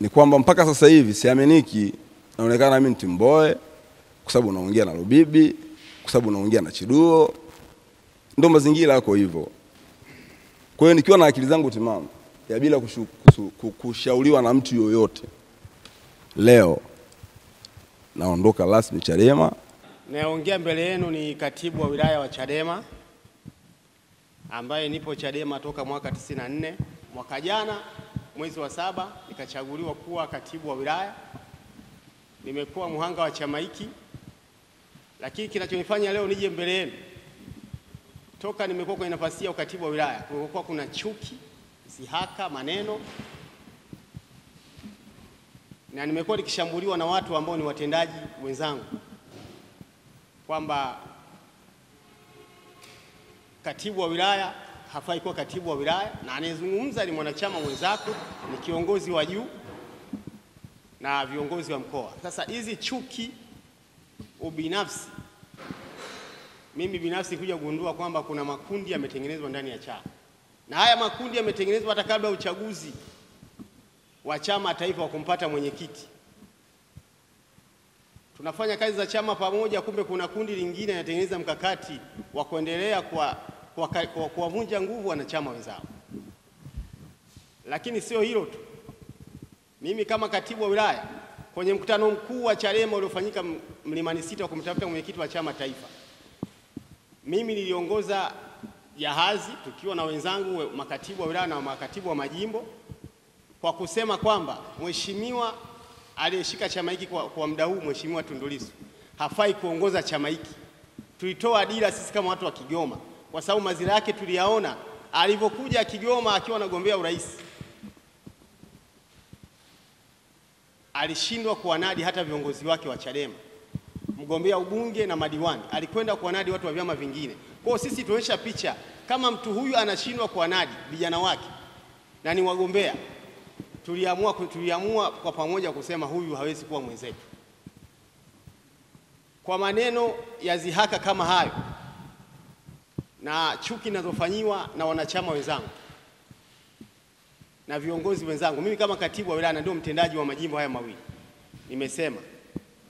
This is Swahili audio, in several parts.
ni kwamba mpaka sasa hivi siaminiki, naonekana mimi ni Mbowe kwa sababu naongea na Lubibi, kwa sababu naongea na Chiduo. Ndio mazingira yako hivyo. Kwa hiyo nikiwa na akili zangu timamu ya bila kushauriwa na mtu yoyote, leo naondoka rasmi Chadema. Naongea mbele yenu ni katibu wa wilaya wa Chadema ambaye nipo Chadema toka mwaka 94. Mwaka jana mwezi wa 7 nikachaguliwa kuwa katibu wa wilaya. Nimekuwa muhanga wa chama hiki, lakini kinachonifanya leo nije mbele yenu, toka nimekuwa kwenye nafasi ya ukatibu wa wilaya kulikuwa kuna chuki, zihaka, maneno, na nimekuwa nikishambuliwa na watu ambao ni watendaji wenzangu kwamba katibu wa wilaya hafai kuwa katibu wa wilaya, na anayezungumza ni mwanachama mwenzako, ni kiongozi wa juu na viongozi wa mkoa. Sasa hizi chuki, ubinafsi, mimi binafsi kuja kugundua kwamba kuna makundi yametengenezwa ndani ya chama, na haya makundi yametengenezwa hata kabla ya uchaguzi wa chama taifa wa kumpata mwenyekiti. Tunafanya kazi za chama pamoja, kumbe kuna kundi lingine linatengeneza mkakati wa kuendelea kuwavunja nguvu wanachama wenzao. Lakini sio hilo tu. Mimi kama katibu wa wilaya kwenye mkutano mkuu wa Chadema uliofanyika Mlimani City wa kumtafuta mwenyekiti wa chama taifa, mimi niliongoza jahazi tukiwa na wenzangu makatibu wa wilaya na makatibu wa majimbo kwa kusema kwamba mheshimiwa aliyeshika chama hiki kwa muda huu, Mheshimiwa Tundu Lissu, hafai kuongoza chama hiki. Tulitoa dira sisi kama watu wa Kigoma kwa sababu mazira yake tuliyaona alivyokuja Kigoma akiwa anagombea urais. Alishindwa kuwanadi hata viongozi wake wa Chadema, mgombea ubunge na madiwani, alikwenda kuwanadi watu wa vyama vingine. Kwa hiyo sisi tuonyesha picha kama mtu huyu anashindwa kuwanadi vijana wake na ni wagombea, tuliamua kwa pamoja kusema huyu hawezi kuwa mwenzetu. Kwa maneno ya zihaka kama hayo na chuki nazofanyiwa na wanachama wenzangu na viongozi wenzangu, mimi kama katibu wa wilaya na ndio mtendaji wa majimbo haya mawili, nimesema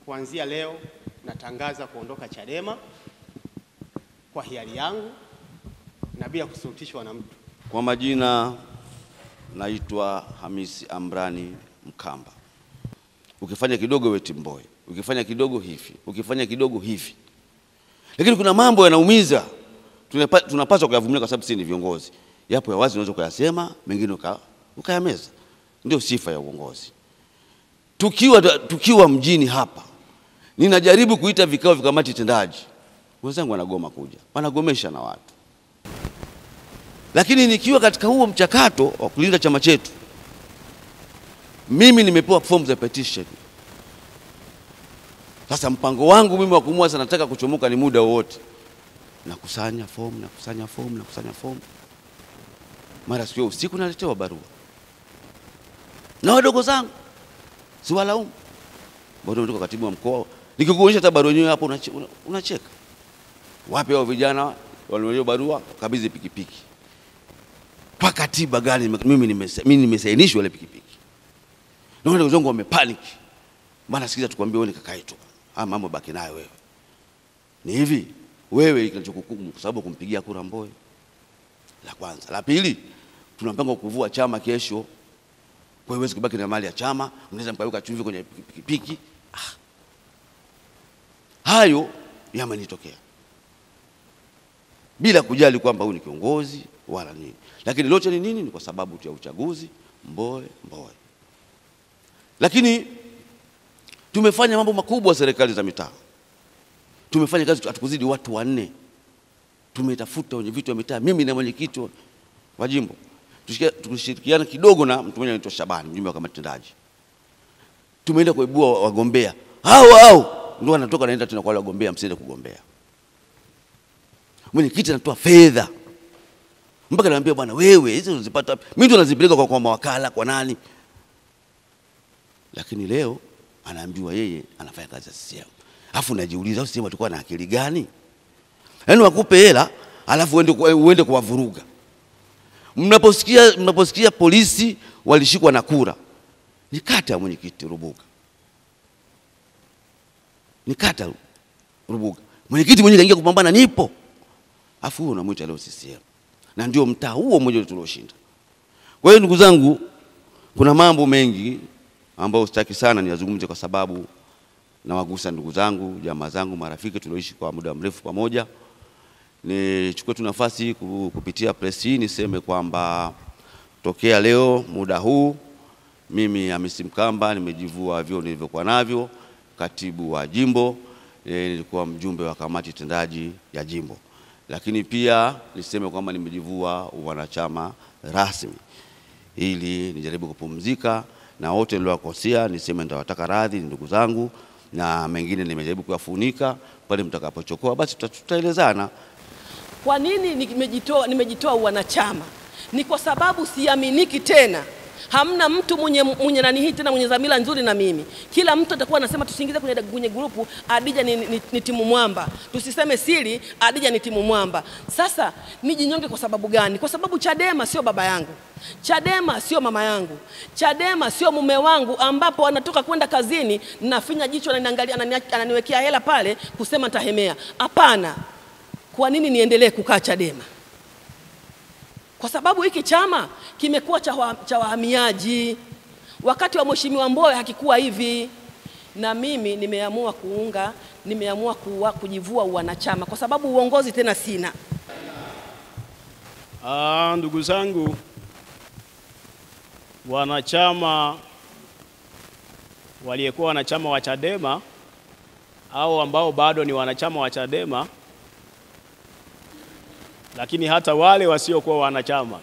kuanzia leo natangaza kuondoka Chadema kwa hiari yangu na bila kusulutishwa na mtu. Kwa majina naitwa Hamisi Amrani Mkamba. Ukifanya kidogo wewe Mbowe, ukifanya kidogo hivi, ukifanya kidogo hivi. Lakini kuna mambo yanaumiza. Tunapaswa kuyavumilia kwa sababu sisi ni viongozi. Yapo ya wazi unaweza kuyasema, mengine ukayameza. Ndio sifa ya uongozi. Tukiwa mjini hapa, ninajaribu kuita vikao vya kamati tendaji. Wenzangu wanagoma kuja. Wanagomesha na watu. Lakini nikiwa katika huo mchakato wa kulinda chama chetu, mimi nimepewa form za petition. Sasa mpango wangu mimi wa kumua sana, nataka kuchomoka ni muda wote. Nakusanya form. Mara sio usiku naletewa barua. Na wadogo zangu si walaumu. Bado ndio katibu wa mkoa. Nikikuonyesha hata barua yenyewe hapo unacheka. Wapi hao vijana walio barua kabidhi pikipiki? Kwa katiba gani mimi nimesainishwa ile pikipiki? Na wale wenzangu wamepanic. Maana sikiza tukwambie wewe ni kaka yetu. Mambo baki nayo wewe. Ni hivi, wewe kinachokukumu kwa sababu kumpigia kura Mbowe. La kwanza. La pili, tunapanga kuvua chama kesho. Kwa hiyo huwezi kubaki na mali ya chama, mnaweza mkaweka chumvi kwenye pikipiki. Hayo yamenitokea. Bila kujali kwamba huyu ni kiongozi wala nini. Lakini lote ni nini? Ni kwa sababu tu ya uchaguzi, Mbowe. Lakini tumefanya mambo makubwa serikali za mitaa. Tumefanya kazi hatukuzidi watu 4. Tumetafuta wenye vitu wa mitaa, mimi na mwenyekiti wa jimbo. Tukishirikiana kidogo na mtu mmoja anaitwa Shabani, mjumbe wa kamati tendaji. Tumeenda kuibua wagombea. Hao ndio wanatoka naenda tena kwa wale wagombea, msiende kugombea. Mwenyekiti anatoa fedha. Mpaka naambia bwana wewe hizo unazipata wapi? Mimi ndo nazipeleka kwa mawakala kwa nani? Lakini leo anaambiwa yeye anafanya kazi ya CCM. Alafu najiuliza CCM watakuwa na akili gani? Yaani wakupe hela alafu uende kuwavuruga. Mnaposikia polisi walishikwa na kura. ni kata ya mwenyekiti Rubuga, ni kata Rubuga. Mwenyekiti mwenyewe kaingia kupambana, nipo. Afu huo unamwita leo CCM. Na ndio mtaa huo mmoja tulioshinda. Kwa hiyo ndugu zangu, kuna mambo mengi ambayo sitaki sana niyazungumze kwa sababu na wagusa ndugu zangu, jamaa zangu, marafiki tulioishi kwa muda mrefu pamoja. Nichukue tu nafasi kupitia press hii niseme kwamba tokea leo muda huu mimi Hamisi Mkamba nimejivua vyo nilivyokuwa navyo, katibu wa jimbo, nilikuwa mjumbe wa kamati tendaji ya jimbo. Lakini pia niseme kwamba nimejivua wanachama rasmi ili nijaribu kupumzika, na wote niliowakosea niseme nitawataka radhi ndugu zangu, na mengine nimejaribu kuyafunika. Pale mtakapochokoa basi tutaelezana. Kwa nini nimejitoa wanachama? Ni kwa sababu siaminiki tena. Hamna mtu mwenye nani hii tena mwenye dhamira nzuri na mimi. Kila mtu atakuwa anasema tusiingize kwenye grupu Adija ni timu mwamba. Tusiseme siri Adija ni timu mwamba. Sasa nijinyonge kwa sababu gani? Kwa sababu Chadema sio baba yangu. Chadema sio mama yangu. Chadema sio mume wangu ambapo anatoka kwenda kazini nafinya jicho na niangalia ananiwekea hela pale kusema tahemea. Hapana. Kwa nini niendelee kukaa Chadema? Kwa sababu hiki chama kimekuwa cha wahamiaji. Wakati wa Mheshimiwa Mbowe hakikuwa hivi. Na mimi nimeamua kujivua wanachama kwa sababu uongozi tena sina. Ndugu zangu, wanachama waliyekuwa wanachama wa Chadema au ambao bado ni wanachama wa Chadema, lakini hata wale wasiokuwa wanachama,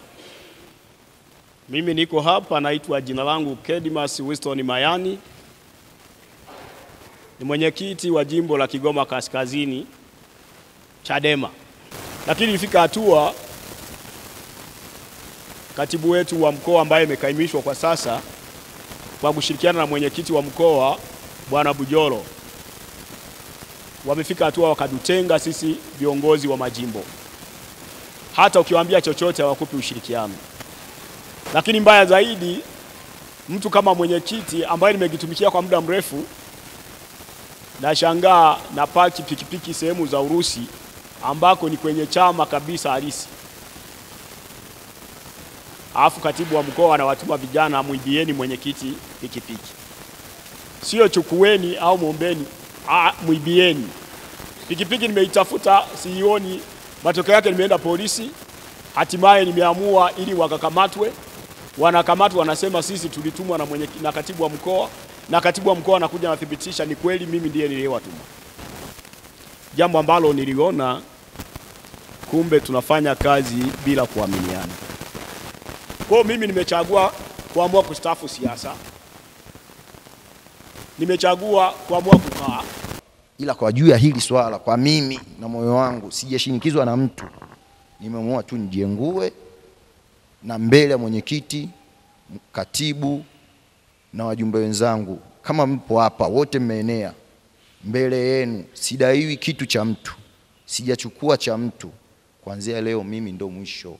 mimi niko hapa, naitwa jina langu Kedmas Winston Mayani, ni mwenyekiti wa jimbo la Kigoma Kaskazini Chadema. Lakini ilifika hatua katibu wetu wa mkoa ambaye amekaimishwa kwa sasa kwa kushirikiana na mwenyekiti wa mkoa Bwana Bujoro, wamefika hatua wakadutenga sisi viongozi wa majimbo. Hata ukiwaambia chochote hawakupi ushirikiano. Lakini mbaya zaidi, mtu kama mwenyekiti ambaye nimegitumikia kwa muda mrefu, nashangaa na paki pikipiki sehemu za Urusi ambako ni kwenye chama kabisa halisi. Alafu katibu wa mkoa anawatuma vijana muibieni mwenyekiti pikipiki. Sio chukueni au muombeni, muibieni. Pikipiki nimeitafuta sioni, matokeo yake nimeenda polisi, hatimaye nimeamua ili wakakamatwe. Wanakamatwa, wanasema sisi tulitumwa na katibu wa mkoa, na katibu wa mkoa anakuja anathibitisha ni kweli mimi ndiye niliyewatuma. Jambo ambalo niliona kumbe tunafanya kazi bila kuaminiana. Kwa mimi nimechagua kuamua kustaafu siasa. Nimechagua kuamua kukaa. Ila kwa juu ya hili swala, kwa mimi na moyo wangu sijashinikizwa na mtu. Nimeamua tu nijiengue na mbele ya mwenyekiti, katibu na wajumbe wenzangu. Kama mpo hapa wote mmeenea mbele yenu, sidaiwi kitu cha mtu. Sijachukua cha mtu. Kuanzia leo mimi ndo mwisho.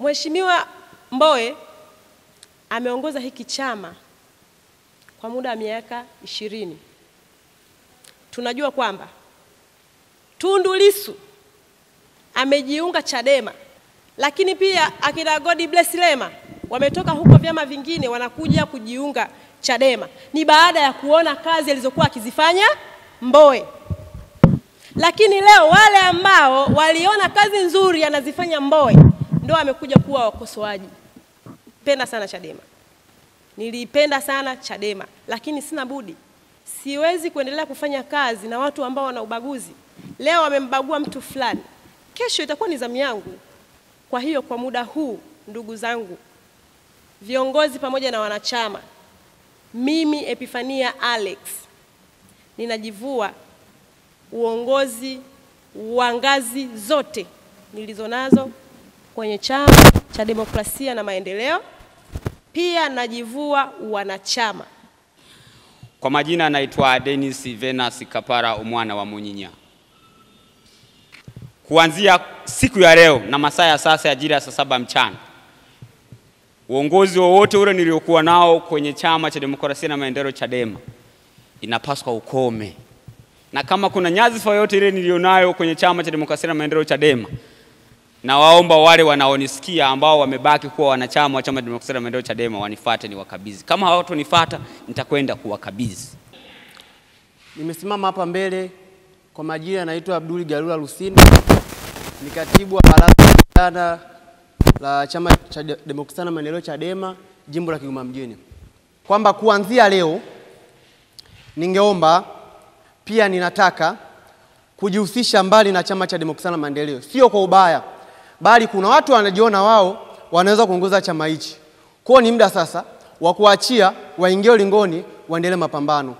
Mheshimiwa Mbowe ameongoza hiki chama kwa muda wa miaka 20. Tunajua kwamba Tundu Lissu amejiunga Chadema, lakini pia akina God Bless Lema wametoka huko vyama vingine wanakuja kujiunga Chadema. Ni baada ya kuona kazi alizokuwa akizifanya Mbowe. Lakini leo wale ambao waliona kazi nzuri anazifanya Mbowe ndio amekuja kuwa wakosoaji. Penda sana Chadema. Nilipenda sana Chadema, lakini sina budi. Siwezi kuendelea kufanya kazi na watu ambao wana ubaguzi. Leo wamembagua mtu fulani, kesho itakuwa ni zamu yangu. Kwa hiyo kwa muda huu, ndugu zangu, viongozi pamoja na wanachama, mimi Epifania Alex ninajivua uongozi wa ngazi zote nilizonazo kwenye Chama cha Demokrasia na Maendeleo. Pia najivua wanachama. Kwa majina naitwa Dennis Venus Kapara Omwana wa Munyinya. Kuanzia siku ya leo na masaa ya sasa ya jira saa 7 mchana, uongozi wowote ule niliokuwa nao kwenye Chama cha Demokrasia na Maendeleo Chadema inapaswa ukome. Na kama kuna nyadhifa yote ile nilionayo kwenye Chama cha Demokrasia na Maendeleo Chadema, na waomba wale wanaonisikia ambao wamebaki kuwa wanachama wa Chama cha Demokrasia na Maendeleo Chadema wanifuate niwakabidhi. Kama hawatonifuata nitakwenda kuwakabidhi. Nimesimama hapa mbele kwa majina, naitwa Abdul Galula Lusini, ni katibu wa baraza la vijana la Chama cha Demokrasia na Maendeleo Chadema jimbo la Kigoma mjini. Kwamba kuanzia leo ningeomba pia ninataka kujihusisha mbali na Chama cha Demokrasia na Maendeleo, sio kwa ubaya, bali kuna watu wanajiona wao wanaweza kuongoza chama hichi. Kwa ni muda sasa wa kuachia waingie ulingoni waendelee mapambano.